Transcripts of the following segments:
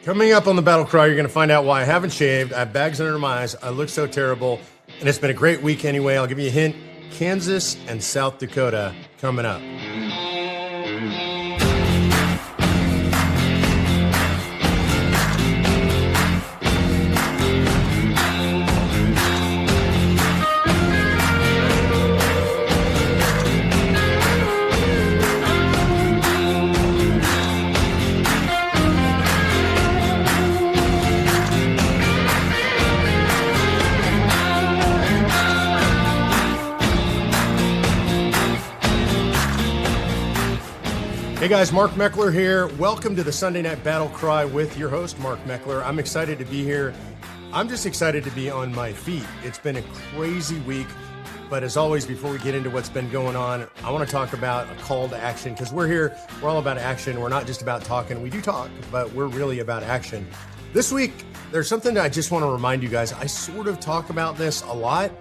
Coming up on the BattleCry, you're going to find out why I haven't shaved. I have bags under my eyes. I look so terrible. And it's been a great week anyway. I'll give you a hint. Kansas and South Dakota coming up. Hey guys, Mark Meckler here. Welcome to the Sunday Night Battle Cry with your host, Mark Meckler. I'm excited to be here. I'm just excited to be on my feet. It's been a crazy week, but as always, before we get into what's been going on, I want to talk about a call to action because we're here. We're all about action. We're not just about talking. We do talk, but we're really about action. This week, there's something that I just want to remind you guys. I sort of talk about this a lot,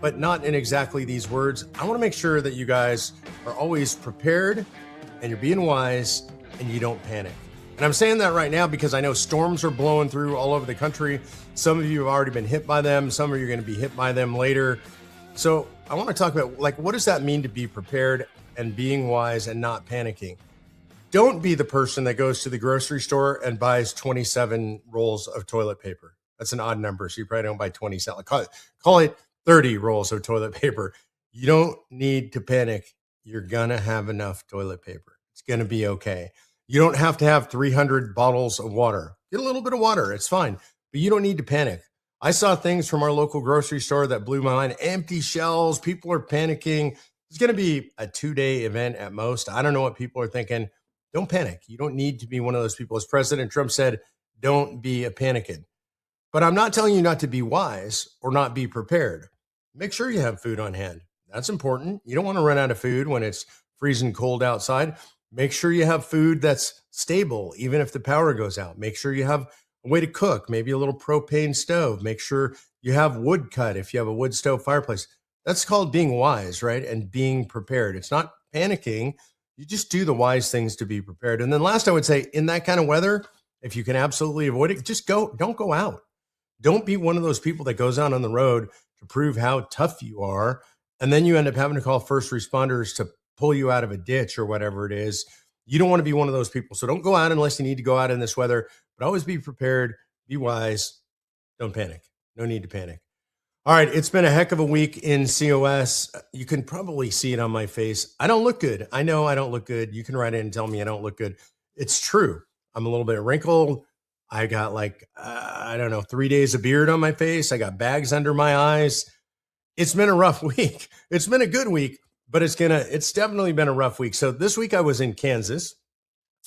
but not in exactly these words. I want to make sure that you guys are always prepared and you're being wise and you don't panic. And I'm saying that right now because I know storms are blowing through all over the country. Some of you have already been hit by them. Some of you are going to be hit by them later. So I want to talk about, what does that mean to be prepared and being wise and not panicking? Don't be the person that goes to the grocery store and buys 27 rolls of toilet paper. That's an odd number, so you probably don't buy 27. Call it 30 rolls of toilet paper. You don't need to panic. You're going to have enough toilet paper. It's going to be okay. You don't have to have 300 bottles of water. Get a little bit of water. It's fine. But you don't need to panic. I saw things from our local grocery store that blew my mind. Empty shelves. People are panicking. It's going to be a 2-day event at most. I don't know what people are thinking. Don't panic. You don't need to be one of those people. As President Trump said, don't be a panicking. But I'm not telling you not to be wise or not be prepared. Make sure you have food on hand. That's important. You don't want to run out of food when it's freezing cold outside. Make sure you have food that's stable, even if the power goes out. Make sure you have a way to cook, maybe a little propane stove. Make sure you have wood cut if you have a wood stove fireplace. That's called being wise, right? And being prepared. It's not panicking. You just do the wise things to be prepared. And then last, I would say, in that kind of weather, if you can absolutely avoid it, just don't go out. Don't be one of those people that goes out on the road to prove how tough you are. And then you end up having to call first responders to pull you out of a ditch or whatever it is. You don't want to be one of those people. So don't go out unless you need to go out in this weather, but always be prepared, be wise, don't panic. No need to panic. All right, it's been a heck of a week in COS. You can probably see it on my face. I don't look good. I know I don't look good. You can write in and tell me I don't look good. It's true. I'm a little bit wrinkled. I got 3 days of beard on my face. I got bags under my eyes. It's been a rough week. It's been a good week, but it's definitely been a rough week. So this week I was in Kansas,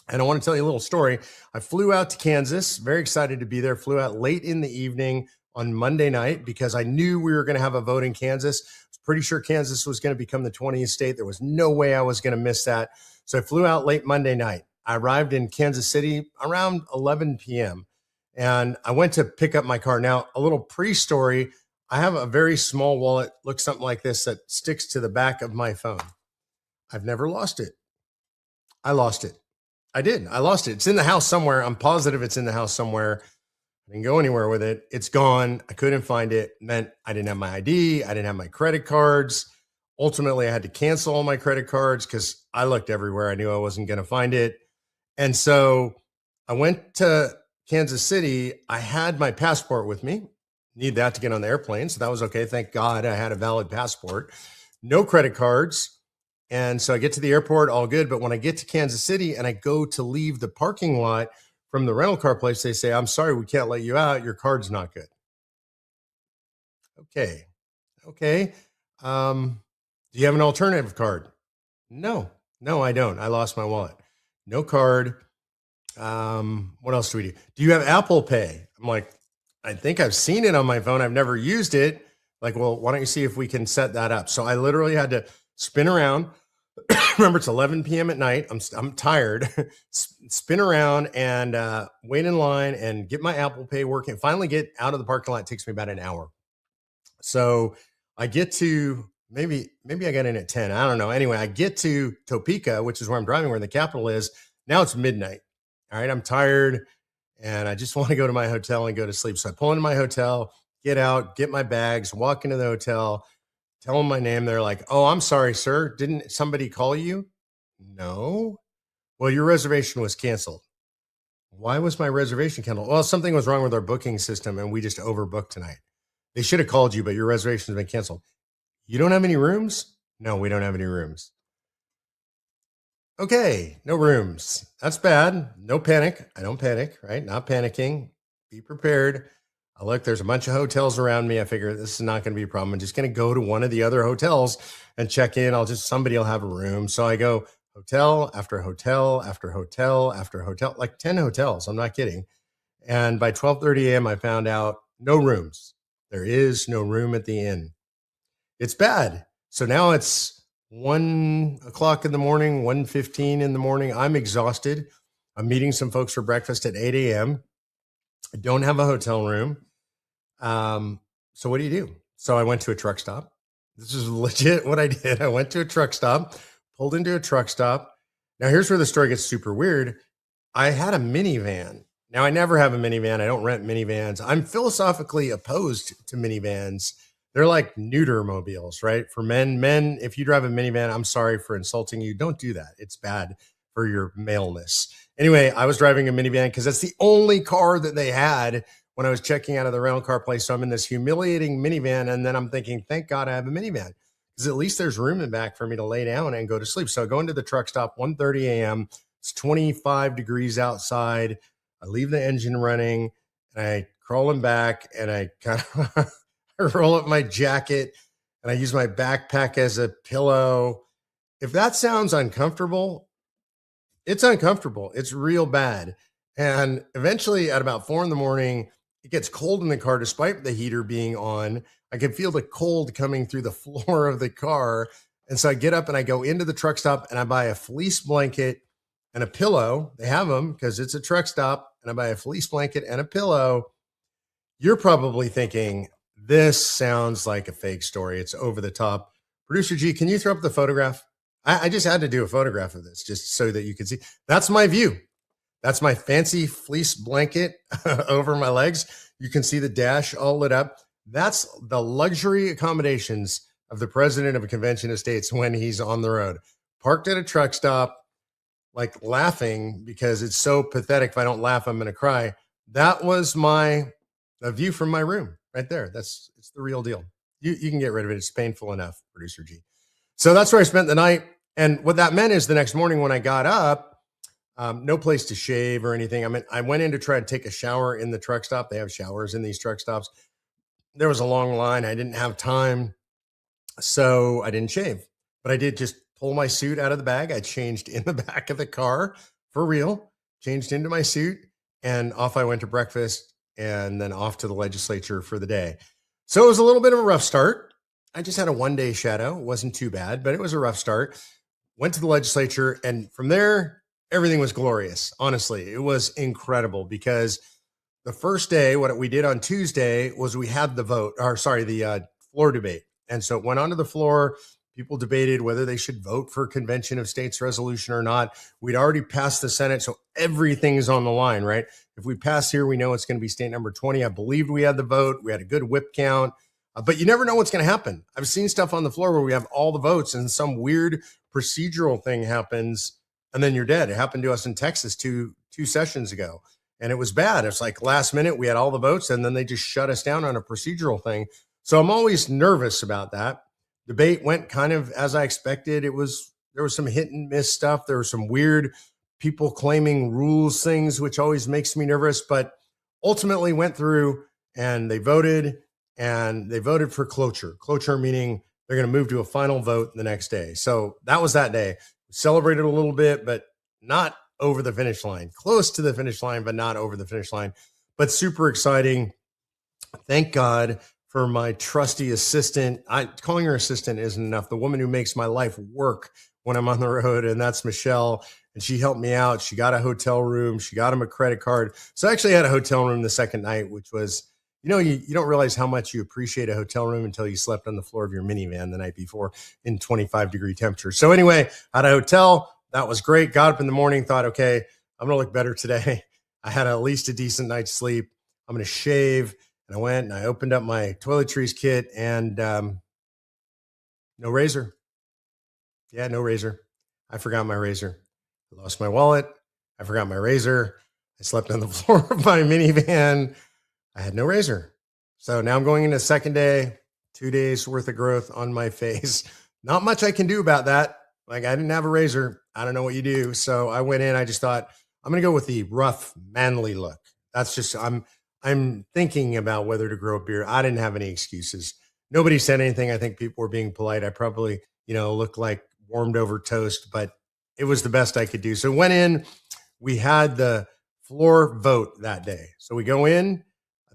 and I want to tell you a little story. I flew out to Kansas, very excited to be there. Flew out late in the evening on Monday night because I knew we were going to have a vote in Kansas. I was pretty sure Kansas was going to become the 20th state. There was no way I was going to miss that. So I flew out late Monday night. I arrived in Kansas City around 11 p.m. and I went to pick up my car. Now, a little pre-story. I have a very small wallet, looks something like this, that sticks to the back of my phone. I've never lost it. I lost it. I did. I lost it. It's in the house somewhere. I'm positive it's in the house somewhere. I didn't go anywhere with it. It's gone. I couldn't find it. It meant I didn't have my ID. I didn't have my credit cards. Ultimately, I had to cancel all my credit cards because I looked everywhere. I knew I wasn't going to find it. And so I went to Kansas City. I had my passport with me. Need that to get on the airplane. So that was okay. Thank God I had a valid passport. No credit cards. And so I get to the airport, all good. But when I get to Kansas City and I go to leave the parking lot from the rental car place, they say, I'm sorry, we can't let you out. Your card's not good. Okay. Do you have an alternative card? No, I don't. I lost my wallet. No card. What else do we do? Do you have Apple Pay? I'm like, I think I've seen it on my phone. I've never used it. Like, well, why don't you see if we can set that up? So I literally had to spin around. Remember, it's 11 p.m. at night. I'm tired. Spin around and wait in line and get my Apple Pay working. Finally get out of the parking lot. It takes me about an hour. So I get to maybe I got in at 10. I don't know. Anyway, I get to Topeka, which is where I'm driving, where the capital is. Now it's midnight. All right. I'm tired. and I just want to go to my hotel and go to sleep. So I pull into my hotel, get out, get my bags, walk into the hotel, tell them my name. They're like, "Oh, I'm sorry, sir. Didn't somebody call you?" No. Well, your reservation was canceled. Why was my reservation canceled? Well, something was wrong with our booking system and we just overbooked tonight. They should have called you, but your reservation's been canceled. You don't have any rooms? No, we don't have any rooms. Okay, no rooms. That's bad. No panic. I don't panic, right? Not panicking. Be prepared. I look, there's a bunch of hotels around me. I figure this is not going to be a problem. I'm just going to go to one of the other hotels and check in. Somebody will have a room. So I go hotel after hotel after hotel after hotel, like 10 hotels. I'm not kidding. And by 12:30 a.m., I found out no rooms. There is no room at the inn. It's bad. So now it's 1:00 in the morning, 1:15 in the morning. I'm exhausted. I'm meeting some folks for breakfast at 8 a.m. I don't have a hotel room. So what do you do? So I went to a truck stop. This is legit what I did. I went to a truck stop, pulled into a truck stop. Now here's where the story gets super weird. I had a minivan. Now I never have a minivan. I don't rent minivans. I'm philosophically opposed to minivans. They're like neuter mobiles, right? For men, if you drive a minivan, I'm sorry for insulting you. Don't do that. It's bad for your maleness. Anyway, I was driving a minivan because that's the only car that they had when I was checking out of the rental car place. So I'm in this humiliating minivan. And then I'm thinking, thank God I have a minivan because at least there's room in back for me to lay down and go to sleep. So I go into the truck stop, 1:30 a.m. It's 25 degrees outside. I leave the engine running and I crawl in back and I kind of I roll up my jacket and I use my backpack as a pillow. If that sounds uncomfortable, it's uncomfortable. It's real bad. And eventually at about 4 a.m, it gets cold in the car, despite the heater being on. I can feel the cold coming through the floor of the car. And so I get up and I go into the truck stop and I buy a fleece blanket and a pillow. They have them because it's a truck stop. And I buy a fleece blanket and a pillow. You're probably thinking, this sounds like a fake story. It's over the top. Producer G, can you throw up the photograph? I just had to do a photograph of this just so that you can see. That's my view. That's my fancy fleece blanket over my legs. You can see the dash all lit up. That's the luxury accommodations of the president of a convention of states when he's on the road. Parked at a truck stop, like laughing because it's so pathetic. If I don't laugh, I'm going to cry. That was a view from my room right there. It's the real deal. You can get rid of it. It's painful enough, Producer G. So that's where I spent the night. And what that meant is the next morning when I got up, no place to shave or anything. I mean, I went in to try to take a shower in the truck stop. They have showers in these truck stops. There was a long line. I didn't have time. So I didn't shave, but I did just pull my suit out of the bag. I changed in the back of the car for real, changed into my suit, and off I went to breakfast and then off to the legislature for the day. So it was a little bit of a rough start. I just had a 1-day shadow. It wasn't too bad, but it was a rough start. Went to the legislature, and from there, everything was glorious. Honestly, it was incredible because the first day, what we did on Tuesday was we had the floor debate. And so it went onto the floor. People debated whether they should vote for Convention of States resolution or not. We'd already passed the Senate, so everything's on the line, right? If we pass here, we know it's going to be state number 20. I believed we had the vote. We had a good whip count. But you never know what's going to happen. I've seen stuff on the floor where we have all the votes and some weird procedural thing happens and then you're dead. It happened to us in Texas two sessions ago. And it was bad. It's like last minute, we had all the votes and then they just shut us down on a procedural thing. So I'm always nervous about that. Debate went kind of as I expected. There was some hit and miss stuff. There were some weird people claiming rules things, which always makes me nervous, but ultimately went through and they voted for cloture. Cloture meaning they're going to move to a final vote the next day. So that was that day. We celebrated a little bit, but not over the finish line. Close to the finish line, but not over the finish line. But super exciting. Thank God for my trusty assistant. Calling her assistant isn't enough. The woman who makes my life work when I'm on the road, and that's Michelle. And she helped me out. She got a hotel room. She got him a credit card. So I actually had a hotel room the second night, which was, you don't realize how much you appreciate a hotel room until you slept on the floor of your minivan the night before in 25-degree temperature. So anyway, I had a hotel. That was great. Got up in the morning, thought, okay, I'm going to look better today. I had at least a decent night's sleep. I'm going to shave. And I went and I opened up my toiletries kit and no razor. Yeah, no razor. I forgot my razor. I lost my wallet. I forgot my razor. I slept on the floor of my minivan. I had no razor. So now I'm going into the second day, 2 days worth of growth on my face. Not much I can do about that. Like, I didn't have a razor. I don't know what you do. So I went in, I just thought, I'm going to go with the rough, manly look. That's just, I'm thinking about whether to grow a beard. I didn't have any excuses. Nobody said anything. I think people were being polite. I probably, looked like warmed over toast, but it was the best I could do. So went in, we had the floor vote that day. So we go in,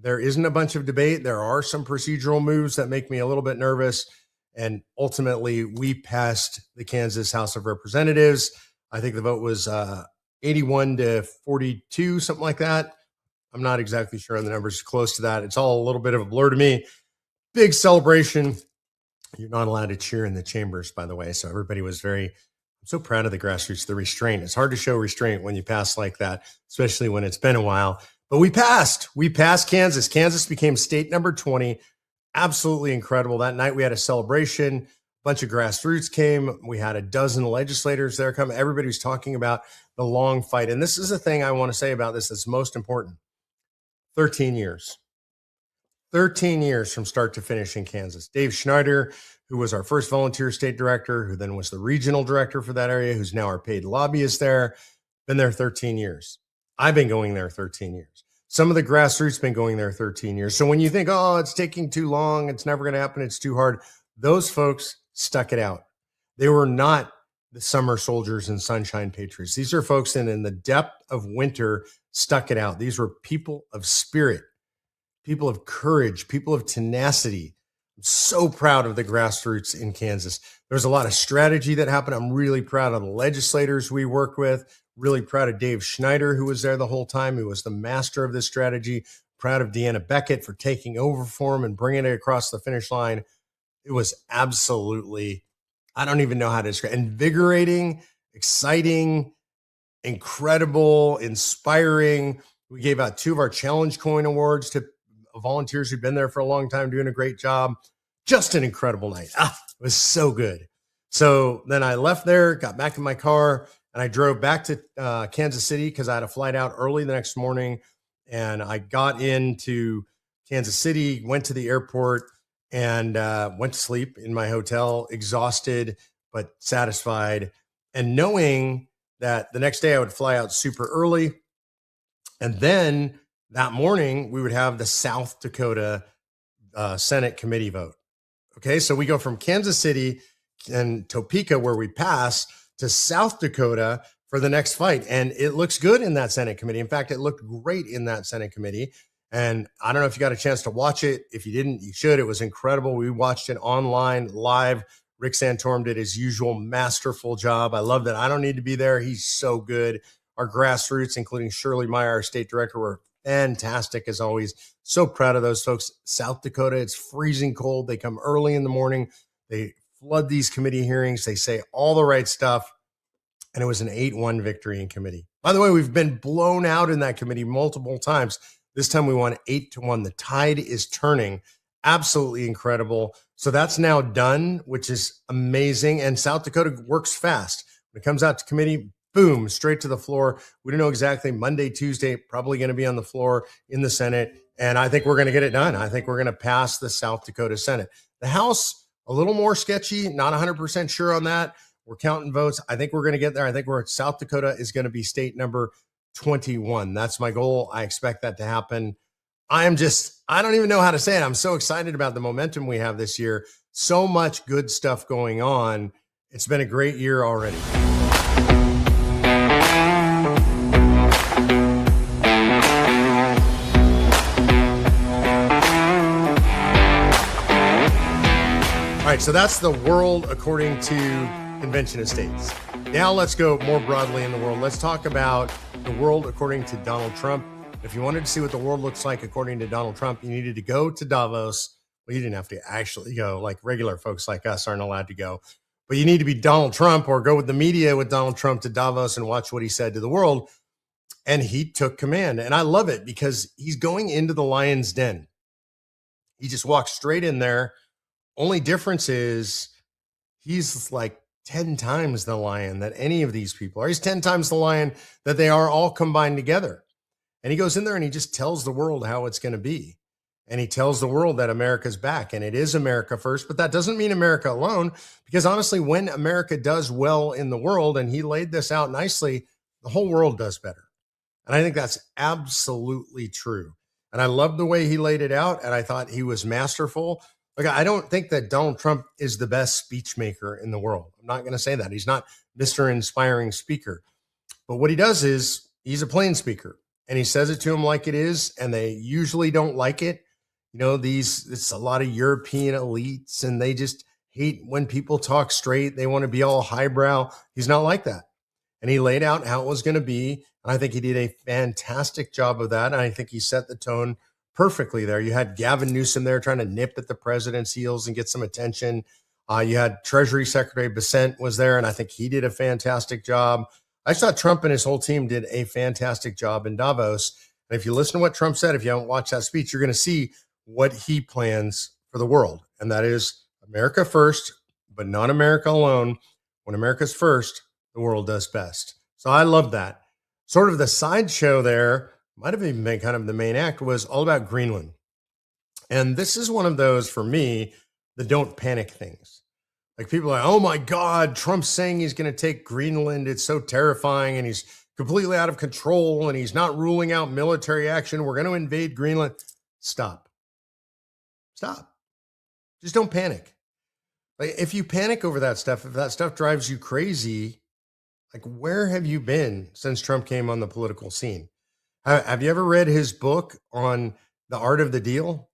there isn't a bunch of debate. There are some procedural moves that make me a little bit nervous. And ultimately we passed the Kansas House of Representatives. I think the vote was 81 to 42, something like that. I'm not exactly sure on the numbers, close to that. It's all a little bit of a blur to me. Big celebration. You're not allowed to cheer in the chambers, by the way. So everybody was I'm so proud of the grassroots, the restraint. It's hard to show restraint when you pass like that, especially when it's been a while. But we passed Kansas. Kansas became state number 20. Absolutely incredible. That night we had a celebration. A bunch of grassroots came. We had a dozen legislators there come. Everybody was talking about the long fight. And this is the thing I want to say about this that's most important. 13 years. 13 years from start to finish in Kansas. Dave Schneider, who was our first volunteer state director, who then was the regional director for that area, who's now our paid lobbyist there, been there 13 years. I've been going there 13 years. Some of the grassroots been going there 13 years. So when you think, oh, it's taking too long, it's never going to happen, it's too hard, those folks stuck it out. They were not the summer soldiers and sunshine patriots. These are folks in the depth of winter stuck it out. These were people of spirit, people of courage, people of tenacity. I'm so proud of the grassroots in Kansas. There's a lot of strategy that happened. I'm really proud of the legislators we worked with, really proud of Dave Schneider, who was there the whole time, who was the master of this strategy, proud of Deanna Beckett for taking over for him and bringing it across the finish line. It was absolutely, I don't even know how to describe it, invigorating, exciting, incredible, inspiring. We gave out 2 of our Challenge Coin Awards to volunteers who've been there for a long time, doing a great job. Just an incredible night. It was so good. So then I left there, got back in my car, and I drove back to Kansas City because I had a flight out early the next morning. And I got into Kansas City, went to the airport, and went to sleep in my hotel, exhausted but satisfied, and knowing that the next day I would fly out super early. And then that morning, we would have the South Dakota Senate committee vote. Okay, so we go from Kansas City and Topeka, where we pass, to South Dakota for the next fight. And it looks good in that Senate committee. In fact, it looked great in that Senate committee. And I don't know if you got a chance to watch it. If you didn't, you should. It was incredible. We watched it online, live. Rick Santorum did his usual masterful job. I love that. I don't need to be there. He's so good. Our grassroots, including Shirley Meyer, our state director, were fantastic as always. So proud of those folks. South Dakota, it's freezing cold. They come early in the morning. They flood these committee hearings. They say all the right stuff. And it was an 8-1 victory in committee. By the way, we've been blown out in that committee multiple times. This time we won 8-1. The tide is turning. Absolutely incredible. So that's now done, which is amazing. And South Dakota works fast. When it comes out to committee, boom, straight to the floor. We don't know exactly. Monday, Tuesday, probably going to be on the floor in the Senate. And I think we're going to get it done. I think we're going to pass the South Dakota Senate. The House, a little more sketchy. Not 100% sure on that. We're counting votes. I think we're going to get there. I think South Dakota is going to be state number 21. That's my goal. I expect that to happen. I don't even know how to say it. I'm so excited about the momentum we have this year. So much good stuff going on. It's been a great year already. All right, so that's the world according to Convention of States. Now let's go more broadly in the world. Let's talk about the world according to Donald Trump. If you wanted to see what the world looks like according to Donald Trump, you needed to go to Davos. Well, you didn't have to actually go, like regular folks like us aren't allowed to go. But you need to be Donald Trump or go with the media with Donald Trump to Davos and watch what he said to the world. and he took command. And I love it because he's going into the lion's den. He just walks straight in there. Only difference is he's like 10 times the lion that any of these people are. He's 10 times the lion that they are all combined together. And he goes in there and he just tells the world how it's going to be. And he tells the world that America's back, and it is America first, but that doesn't mean America alone, because honestly, when America does well in the world, and he laid this out nicely, the whole world does better. And I think that's absolutely true. And I love the way he laid it out, and I thought he was masterful. Like, I don't think that Donald Trump is the best speech maker in the world. I'm not going to say that. He's not Mr. Inspiring Speaker. But what he does is he's a plain speaker, and he says it to them like it is, and they usually don't like it. You know, it's a lot of European elites, and they just hate when people talk straight. They want to be all highbrow. He's not like that. And he laid out how it was going to be. And I think he did a fantastic job of that. And I think he set the tone perfectly there. You had Gavin Newsom there trying to nip at the president's heels and get some attention. You had Treasury Secretary Bessent was there, and I think he did a fantastic job. I thought Trump and his whole team did a fantastic job in Davos. And if you listen to what Trump said, if you haven't watched that speech, you're going to see what he plans for the world. And that is America first, but not America alone. When America's first, the world does best. So I love that. Sort of the sideshow there, might have even been kind of the main act, was all about Greenland. And this is one of those, for me, the don't panic things. Like, people are like, oh my God, Trump's saying he's going to take Greenland. It's so terrifying, and he's completely out of control, and he's not ruling out military action. We're going to invade Greenland. Stop. Just don't panic. Like, if you panic over that stuff, if that stuff drives you crazy, like, where have you been since Trump came on the political scene? Have you ever read his book on the art of the deal?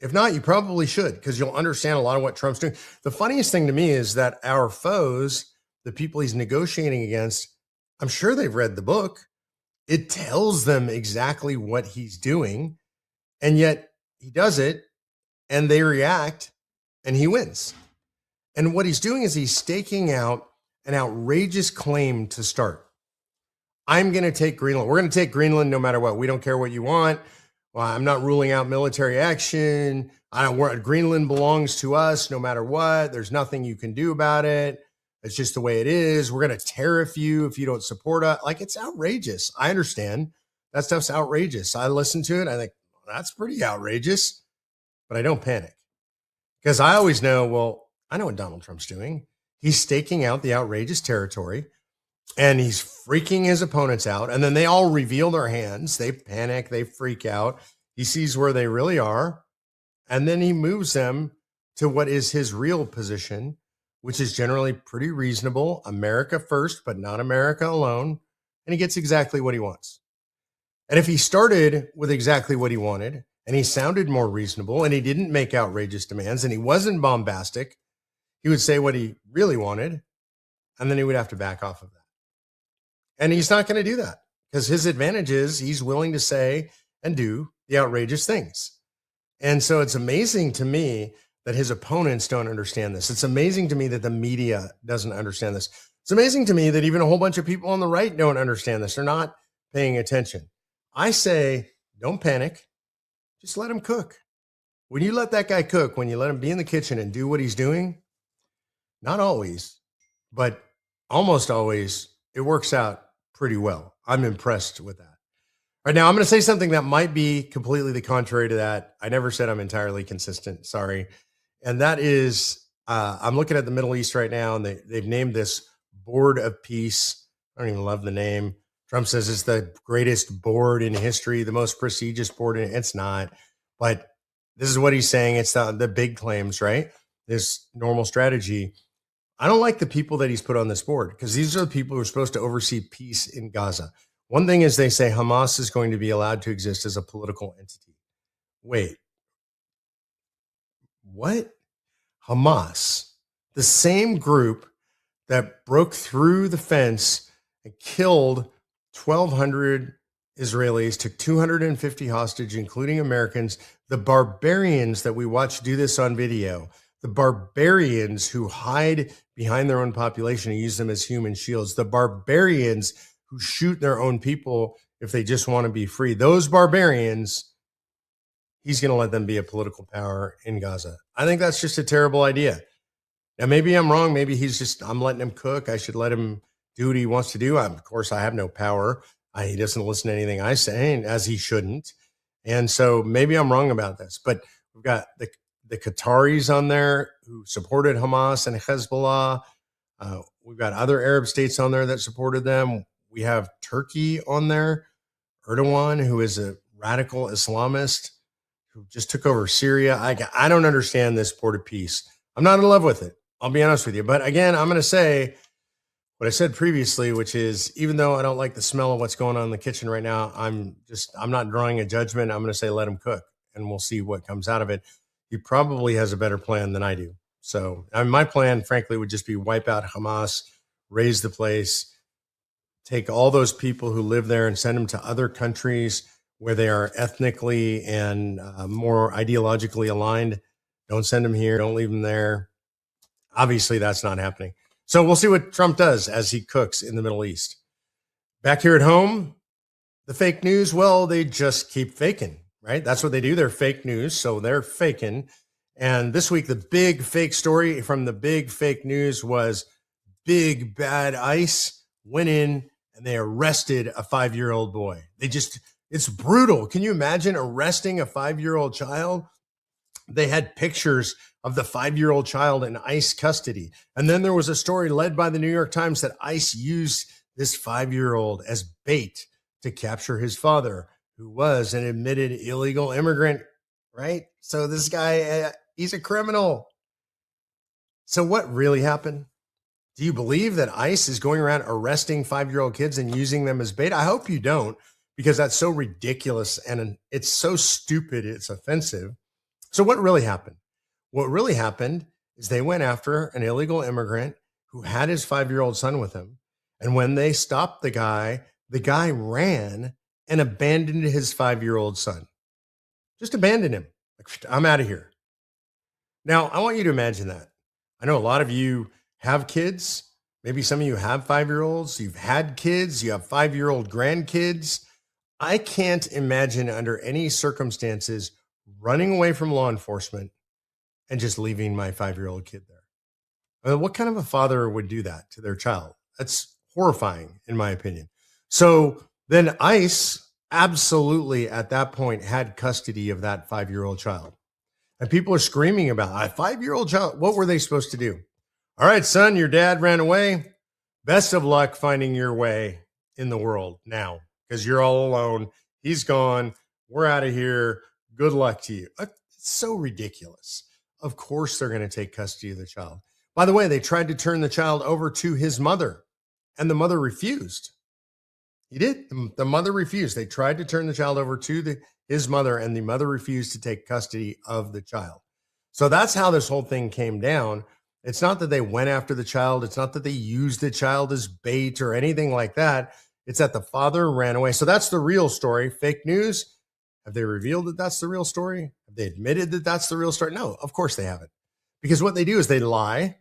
If not, you probably should, because you'll understand a lot of what Trump's doing. The funniest thing to me is that our foes, the people he's negotiating against, I'm sure they've read the book. It tells them exactly what he's doing, and yet he does it, and they react, and he wins. And what he's doing is he's staking out an outrageous claim to start. I'm going to take Greenland. We're going to take Greenland no matter what. We don't care what you want. Well, I'm not ruling out military action. Greenland belongs to us no matter what. There's nothing you can do about it. It's just the way it is. We're going to tariff you if you don't support us. Like, it's outrageous. I understand that stuff's outrageous. I listen to it. I think, well, that's pretty outrageous, but I don't panic, because I always know, well, I know what Donald Trump's doing. He's staking out the outrageous territory, and he's freaking his opponents out. And then they all reveal their hands. They panic. They freak out. He sees where they really are. And then he moves them to what is his real position, which is generally pretty reasonable. America first, but not America alone. And he gets exactly what he wants. And if he started with exactly what he wanted, and he sounded more reasonable, and he didn't make outrageous demands, and he wasn't bombastic, he would say what he really wanted, and then he would have to back off of that. And he's not going to do that, because his advantage is he's willing to say and do the outrageous things. And so it's amazing to me that his opponents don't understand this. It's amazing to me that the media doesn't understand this. It's amazing to me that even a whole bunch of people on the right don't understand this. They're not paying attention. I say, don't panic. Just let him cook. When you let that guy cook, when you let him be in the kitchen and do what he's doing, not always, but almost always, it works out pretty well. I'm impressed with that. All right, now I'm going to say something that might be completely the contrary to that. I never said I'm entirely consistent. Sorry. And that is, I'm looking at the Middle East right now, and they've named this Board of Peace. I don't even love the name. Trump says it's the greatest board in history, the most prestigious board. It's not, but this is what he's saying. It's the big claims, right? This normal strategy. I don't like the people that he's put on this board, because these are the people who are supposed to oversee peace in Gaza. One thing is they say Hamas is going to be allowed to exist as a political entity. Wait, what? Hamas, the same group that broke through the fence and killed 1,200 Israelis, took 250 hostage, including Americans, the barbarians that we watch do this on video, the barbarians who hide behind their own population and use them as human shields, the barbarians who shoot their own people if they just want to be free. Those barbarians, he's going to let them be a political power in Gaza. I think that's just a terrible idea. Now, maybe I'm wrong. Maybe I'm letting him cook. I should let him do what he wants to do. Of course, I have no power. He doesn't listen to anything I say, and as he shouldn't. And so maybe I'm wrong about this. But we've got the Qataris on there who supported Hamas and Hezbollah. We've got other Arab states on there that supported them. We have Turkey on there, Erdogan, who is a radical Islamist who just took over Syria. I don't understand this port of peace. I'm not in love with it. I'll be honest with you. But again, I'm going to say what I said previously, which is even though I don't like the smell of what's going on in the kitchen right now, I'm not drawing a judgment. I'm going to say let him cook, and we'll see what comes out of it. He probably has a better plan than I do. So my plan, frankly, would just be wipe out Hamas, raise the place, take all those people who live there and send them to other countries where they are ethnically and more ideologically aligned. Don't send them here. Don't leave them there. Obviously, that's not happening. So we'll see what Trump does as he cooks in the Middle East. Back here at home, the fake news, well, they just keep faking, right? That's what they do. They're fake news, so they're faking. And this week, the big fake story from the big fake news was big bad ICE went in and they arrested a 5-year-old boy. It's brutal. Can you imagine arresting a 5-year-old child? They had pictures of the 5-year-old child in ICE custody. And then there was a story led by the New York Times that ICE used this 5-year-old as bait to capture his father, who was an admitted illegal immigrant, right? So this guy, he's a criminal. So what really happened? Do you believe that ICE is going around arresting 5-year-old kids and using them as bait? I hope you don't, because that's so ridiculous and it's so stupid, it's offensive. So what really happened? What really happened is they went after an illegal immigrant who had his 5-year-old son with him. And when they stopped the guy ran and abandoned his 5-year-old son. Just abandoned him. Like, I'm out of here. Now, I want you to imagine that. I know a lot of you have kids. Maybe some of you have 5-year-olds. You've had kids. You have 5-year-old grandkids. I can't imagine under any circumstances running away from law enforcement and just leaving my 5-year-old kid there. I mean, what kind of a father would do that to their child? That's horrifying, in my opinion. So then ICE absolutely at that point had custody of that 5-year-old child. And people are screaming about a 5-year-old child. What were they supposed to do? All right, son, your dad ran away. Best of luck finding your way in the world now, because you're all alone. He's gone. We're out of here. Good luck to you. It's so ridiculous. Of course, they're going to take custody of the child. By the way, they tried to turn the child over to his mother, and the mother refused. He did. The mother refused. They tried to turn the child over to his mother, and the mother refused to take custody of the child. So that's how this whole thing came down. It's not that they went after the child. It's not that they used the child as bait or anything like that. It's that the father ran away. So that's the real story. Fake news. Have they revealed that that's the real story? Have they admitted that that's the real story? No, of course they haven't. Because what they do is they lie.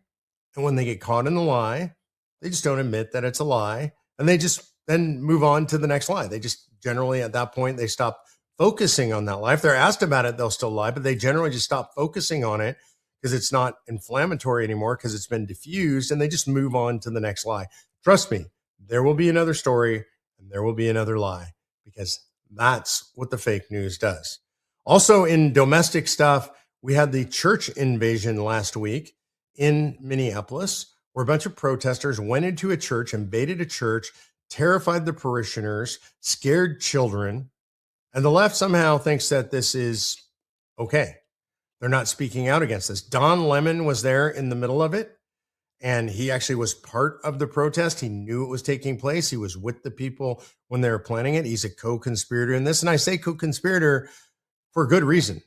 And when they get caught in the lie, they just don't admit that it's a lie. And they just then move on to the next lie. They just generally at that point, they stop focusing on that lie. If they're asked about it, they'll still lie, but they generally just stop focusing on it because it's not inflammatory anymore because it's been diffused, and they just move on to the next lie. Trust me, there will be another story and there will be another lie, because that's what the fake news does. Also in domestic stuff, we had the church invasion last week in Minneapolis, where a bunch of protesters went into a church, invaded a church, terrified the parishioners, scared children, and the left somehow thinks that this is okay. They're not speaking out against this. Don Lemon was there in the middle of it, and he actually was part of the protest. He knew it was taking place. He was with the people when they were planning it. He's a co-conspirator in this, and I say co-conspirator for good reason,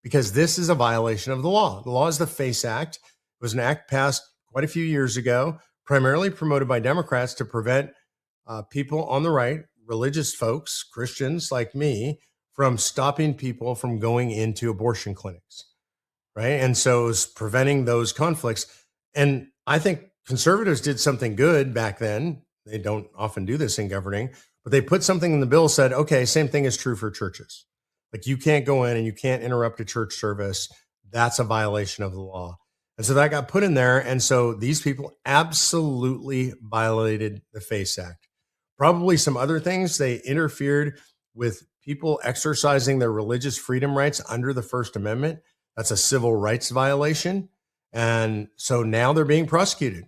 because this is a violation of the law. The law is the FACE Act. It was an act passed quite a few years ago, primarily promoted by Democrats to prevent people on the right, religious folks, Christians like me, from stopping people from going into abortion clinics, right? And so it was preventing those conflicts. And I think conservatives did something good back then. They don't often do this in governing, But they put something in the bill said, okay, same thing is true for churches. Like you can't go in and you can't interrupt a church service. That's a violation of the law. And so that got put in there. And so these people absolutely violated the FACE Act. Probably some other things. They interfered with people exercising their religious freedom rights under the First Amendment. That's a civil rights violation. And so now they're being prosecuted.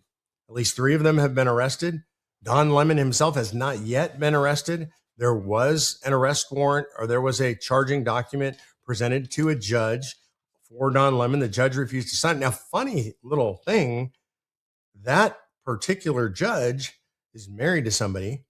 At least 3 of them have been arrested. Don Lemon himself has not yet been arrested. There was an arrest warrant, or there was a charging document presented to a judge for Don Lemon. The judge refused to sign it. Now, funny little thing, that particular judge is married to somebody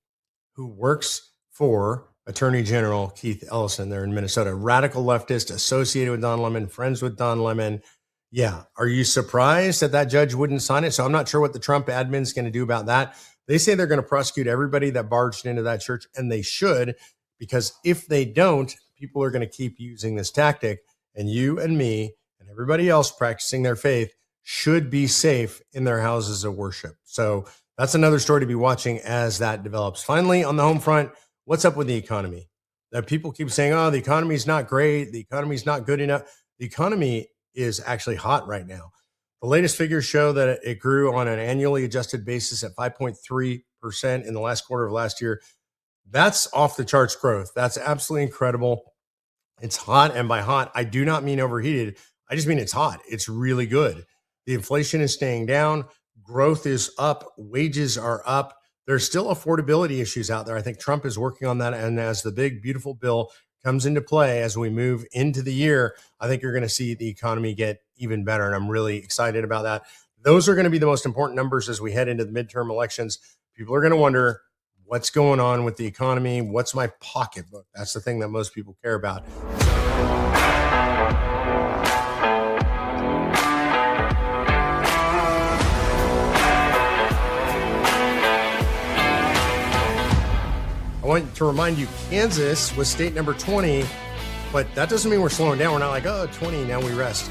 who works for Attorney General Keith Ellison there in Minnesota, radical leftist associated with Don Lemon, friends with Don Lemon. Yeah. Are you surprised that that judge wouldn't sign it? So I'm not sure what the Trump admin is going to do about that. They say they're going to prosecute everybody that barged into that church, and they should, because if they don't, people are going to keep using this tactic, and you and me and everybody else practicing their faith should be safe in their houses of worship. So that's another story to be watching as that develops. Finally, on the home front, what's up with the economy? That people keep saying, oh, the economy is not great. The economy is not good enough. The economy is actually hot right now. The latest figures show that it grew on an annually adjusted basis at 5.3% in the last quarter of last year. That's off the charts growth. That's absolutely incredible. It's hot. And by hot, I do not mean overheated. I just mean it's hot. It's really good. The inflation is staying down. Growth is up. Wages are up. There's still affordability issues out there. I think Trump is working on that. And as the big, beautiful bill comes into play as we move into the year, I think you're going to see the economy get even better. And I'm really excited about that. Those are going to be the most important numbers as we head into the midterm elections. People are going to wonder what's going on with the economy. What's my pocketbook? That's the thing that most people care about. I want to remind you, Kansas was state number 20, but that doesn't mean we're slowing down. We're not like, oh, 20, now we rest.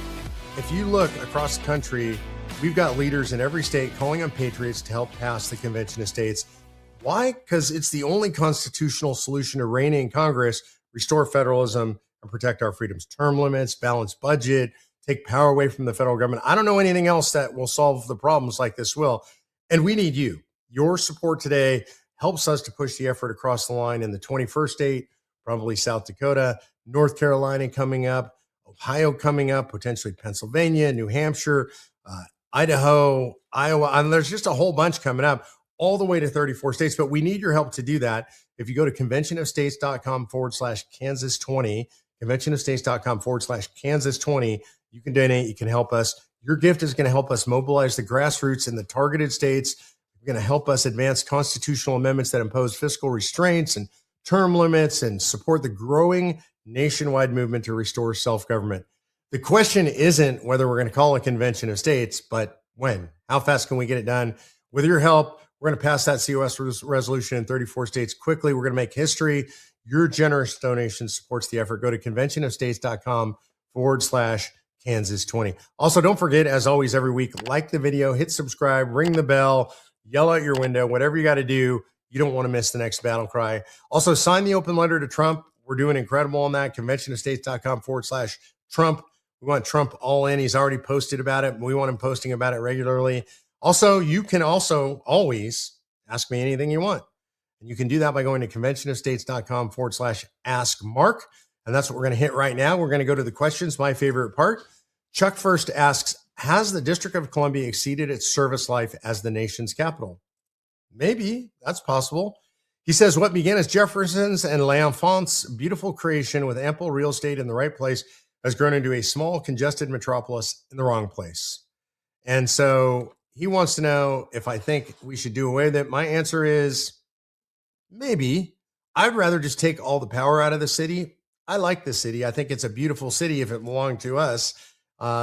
If you look across the country, we've got leaders in every state calling on patriots to help pass the Convention of States. Why? Because it's the only constitutional solution to rein in Congress, restore federalism, and protect our freedoms. Term limits, balanced budget, take power away from the federal government. I don't know anything else that will solve the problems like this will. And we need you. Your support today helps us to push the effort across the line in the 21st state, probably South Dakota, North Carolina coming up, Ohio coming up, potentially Pennsylvania, New Hampshire, Idaho, Iowa. And there's just a whole bunch coming up all the way to 34 states. But we need your help to do that. If you go to conventionofstates.com/Kansas20, conventionofstates.com/Kansas20, you can donate. You can help us. Your gift is going to help us mobilize the grassroots in the targeted states. Going to help us advance constitutional amendments that impose fiscal restraints and term limits and support the growing nationwide movement to restore self-government. The question isn't whether we're going to call a convention of states, but when. How fast can we get it done? With your help, we're going to pass that COS resolution in 34 states quickly. We're going to make history. Your generous donation supports the effort. Go to conventionofstates.com/Kansas20. Also, don't forget, as always, every week, like the video, hit subscribe, ring the bell, yell out your window, whatever you got to do. You don't want to miss the next battle cry. Also, sign the open letter to Trump. We're doing incredible on that. Conventionofstates.com/Trump. We want Trump all in. He's already posted about it. We want him posting about it regularly. Also, you can also always ask me anything you want. And you can do that by going to conventionofstates.com/askmark. And that's what we're going to hit right now. We're going to go to the questions, my favorite part. Chuck first asks, has the District of Columbia exceeded its service life as the nation's capital? Maybe. That's possible. He says, what began as Jefferson's and L'Enfant's beautiful creation with ample real estate in the right place has grown into a small, congested metropolis in the wrong place. And so he wants to know if I think we should do away with it. My answer is maybe. I'd rather just take all the power out of the city. I like the city. I think it's a beautiful city if it belonged to us.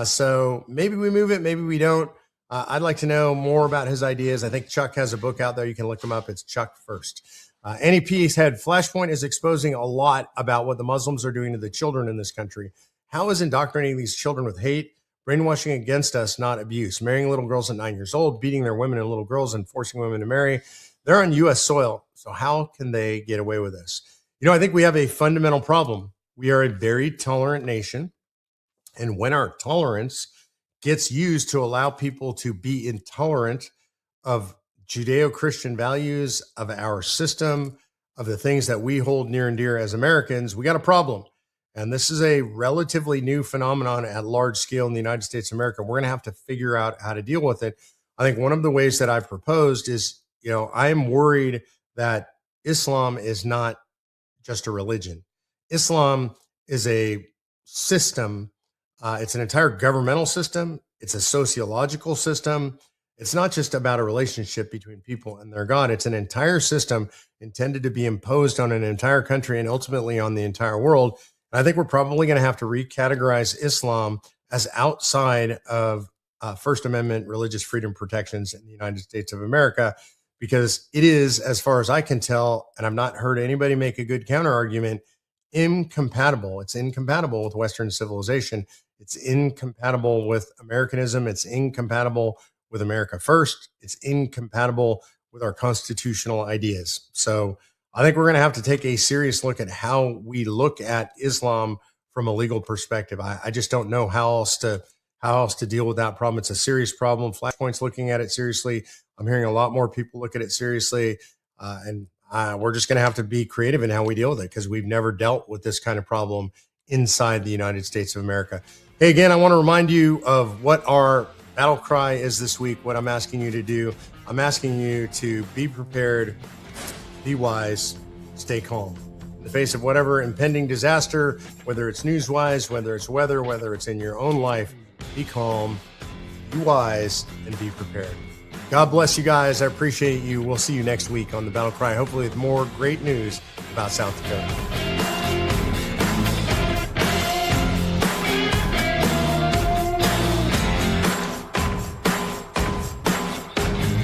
So maybe we move it, maybe we don't. I'd like to know more about his ideas. I think Chuck has a book out there. You can look him up. It's Chuck First. NEP said Flashpoint is exposing a lot about what the Muslims are doing to the children in this country. How is indoctrinating these children with hate, brainwashing against us, not abuse? Marrying little girls at 9 years old, beating their women and little girls, and forcing women to marry. They're on U.S. soil. So how can they get away with this? I think we have a fundamental problem. We are a very tolerant nation. And when our tolerance gets used to allow people to be intolerant of Judeo-Christian values, of our system, of the things that we hold near and dear as Americans, we got a problem. And this is a relatively new phenomenon at large scale in the United States of America. We're going to have to figure out how to deal with it. I think one of the ways that I've proposed is, I am worried that Islam is not just a religion. Islam is a system. It's an entire governmental system. It's a sociological system. It's not just about a relationship between people and their God. It's an entire system intended to be imposed on an entire country and ultimately on the entire world. And I think we're probably going to have to recategorize Islam as outside of First Amendment religious freedom protections in the United States of America, because it is, as far as I can tell, and I've not heard anybody make a good counter argument, incompatible. It's incompatible with Western civilization. It's incompatible with Americanism. It's incompatible with America First. It's incompatible with our constitutional ideas. So I think we're going to have to take a serious look at how we look at Islam from a legal perspective. I just don't know how else to deal with that problem. It's a serious problem. Flashpoint's looking at it seriously. I'm hearing a lot more people look at it seriously. And we're just going to have to be creative in how we deal with it, because we've never dealt with this kind of problem inside the United States of America. Hey, again, I want to remind you of what our battle cry is this week, what I'm asking you to do. I'm asking you to be prepared, be wise, stay calm. In the face of whatever impending disaster, whether it's news-wise, whether it's weather, whether it's in your own life, be calm, be wise, and be prepared. God bless you guys. I appreciate you. We'll see you next week on the Battle Cry, hopefully with more great news about South Dakota.